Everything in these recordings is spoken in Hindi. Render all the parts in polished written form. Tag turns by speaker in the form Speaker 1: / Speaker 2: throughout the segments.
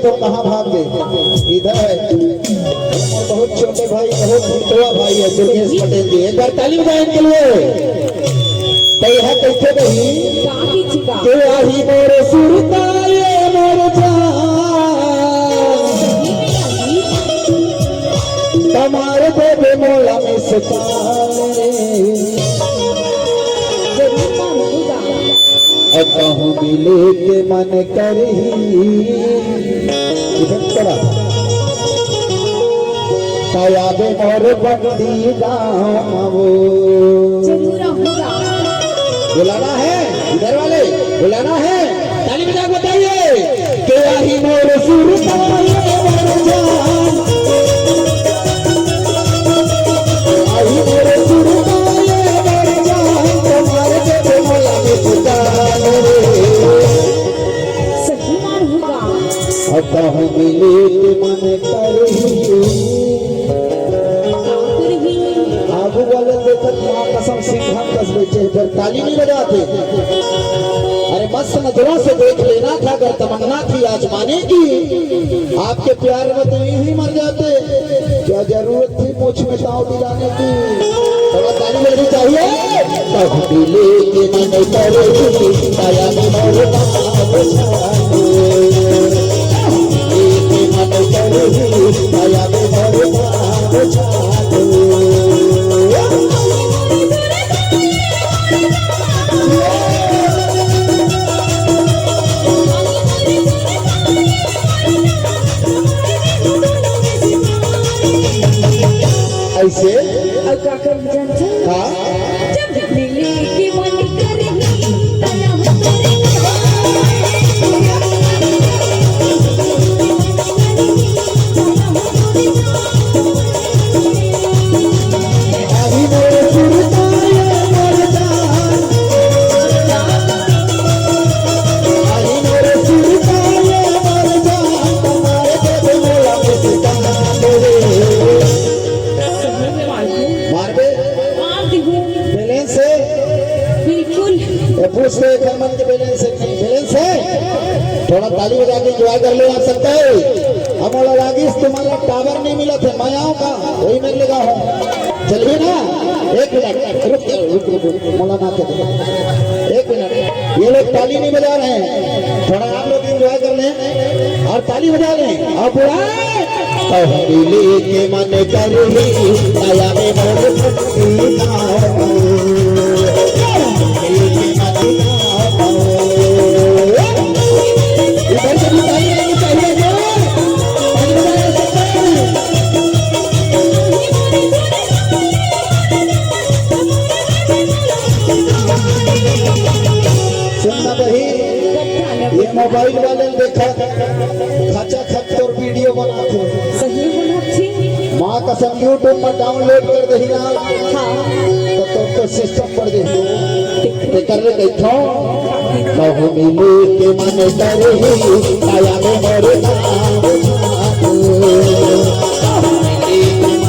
Speaker 1: तो कहाँ भाग गए? इधर है बहुत छोटे भाई, बहुत मित्रवा भाई है दुर्गेश पटेल जी। एक बार ताली बजाएं इनके लिए। कई है कैसे नहीं के आही मोरे सुरताए मोर तमारे देवे मोला में सताए कहूँ मिले के मन करही तयाबे मोर बंदी गाँव बुलाना है, इधर वाले बुलाना है। ताली बजा बताइए के आही मोर सुरताए मोर जान आही मोर सुरताए मोर जान तुम्हारे देवे मोला में सताए कहूँ मिले के मन करही आगू वाले देखत माँ कसम सिंघम कस बेचे पर ताली नहीं बजाते। अरे मस्त नजरों से देख लेना था अगर तमन्ना थी आजमाने की आपके प्यार में तो यही मर जाते। क्या जरूरत थी मुझ में ताव दिलाने की? थोड़ा ताली बजनी चाहिए। कहूँ मिले के मन करही ताया में मोर ऐसे हाँ
Speaker 2: जब मिले के मन करही
Speaker 1: थोड़ा ताली बजा के एंजॉय कर लो। आप सकता है हमारा रागिस तुम्हारा टावर नहीं मिला थे मैं आऊँगा वही मेरे लगा हूँ। चलिए ना एक मिनट रुक मौलाना के एक मिनट। ये लोग ताली नहीं बजा रहे हैं, थोड़ा आप लोग एंजॉय कर लें और ताली बजा लें और बुलाए मिले के मन करही ताया में ये मोबाइल वाले देखा खचा खच और वीडियो बनाते माँ का सब यूट्यूब पर डाउनलोड कर दही ना तो सिस्टम पर दे कर ले देखो कहूँ मिले के मन करही ताया में मोर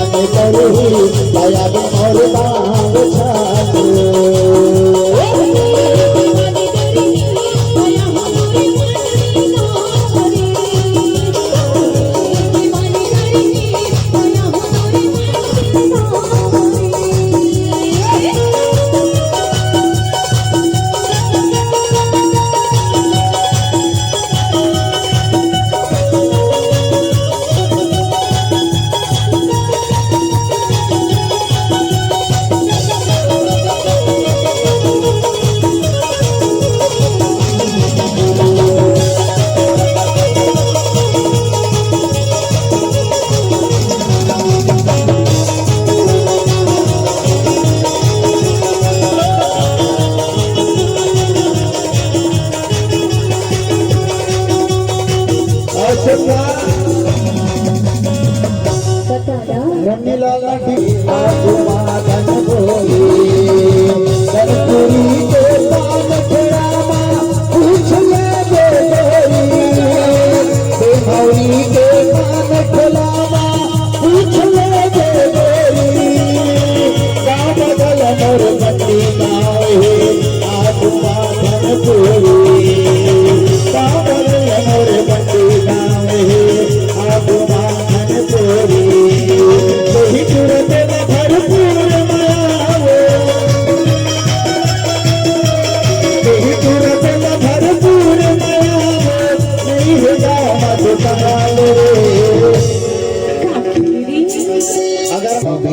Speaker 1: मन करही ताया में मोर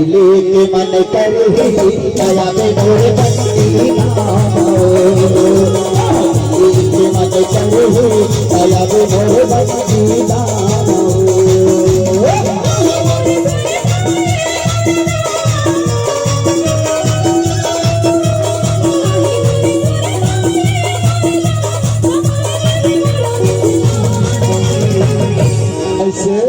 Speaker 1: मिले के मन करही दया में मोर बंदी नाम मिले के मन करही दया में मोर बंदी नाम ऐसे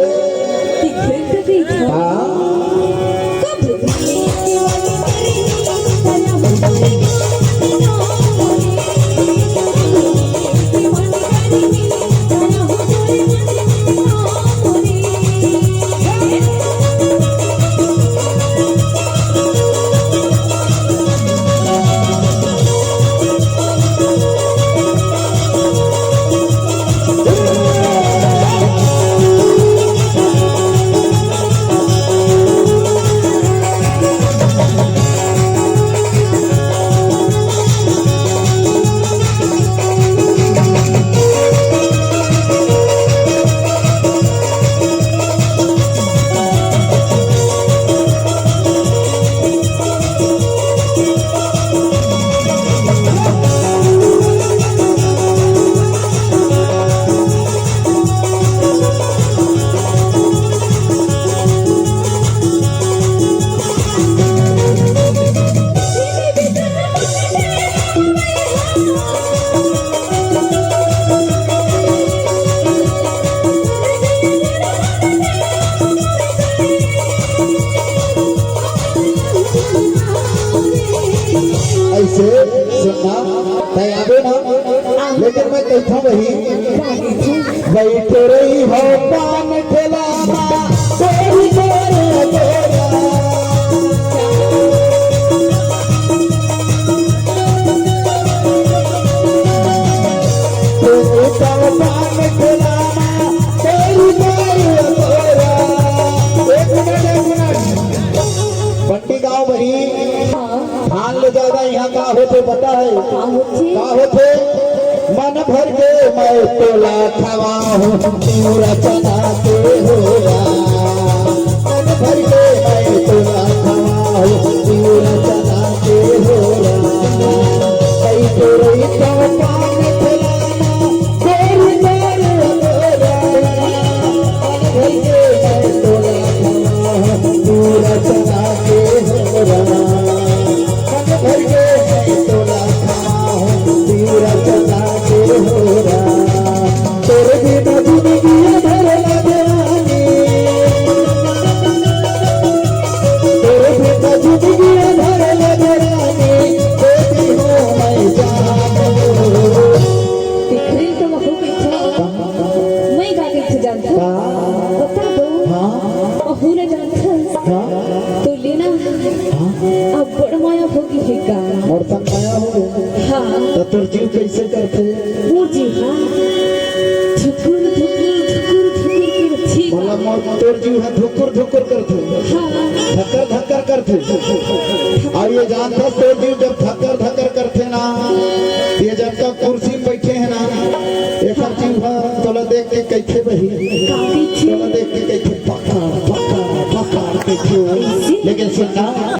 Speaker 1: ऐसे सुनना तैयार ना लेकिन मैं कहता वही बैठे रही हो पान ठेला कोई गोरे गोरा कोई पान ठेला कोई गोरे गोरा एक मिनट बंटी गाँव वही धान ले ज्यादा यहाँ का होते पता है का होते मन भर के मैं तोला खवा हूँ पूरा चना के होगा मन भर के मैं तोला खवा हूँ पूरा चना के होगा कई तोरी तो पान खिलाना तेरी मेरे होगा मन भर के मैं तोला खवा हूँ पूरा चना के होगा भर के मैं तोला खावा हूँ पूरा चना के होरा तेरे बिना जिंदगी भर लगवानी तेरे बिना जिंदगी भर लगवानी देती हूँ मैं जान
Speaker 2: दिखरी तो महू के था मैं गा के थे जानता बता दो महू ने जानता तो लेना अब बड़ माया होगी है का
Speaker 1: और तक आया हो
Speaker 2: हाँ
Speaker 1: तो तुर जीव कैसे करते
Speaker 2: मुझे हाँ धुकुर धुकुर धुकुर धुकुर करती
Speaker 1: मतलब मोर तुर जीव है धुकुर धुकुर करते
Speaker 2: हाँ
Speaker 1: धक्कर धक्कर करते और ये जानता तुर जीव जब धक्कर धक्कर करते ना ये जब तक कुर्सी में बैठे हैं ना एक हर जीव तोला देख के कैसे बही
Speaker 2: काफी
Speaker 1: तोला देख के कैसे पकड़ पकड़ पकड़ के लेकिन सुनना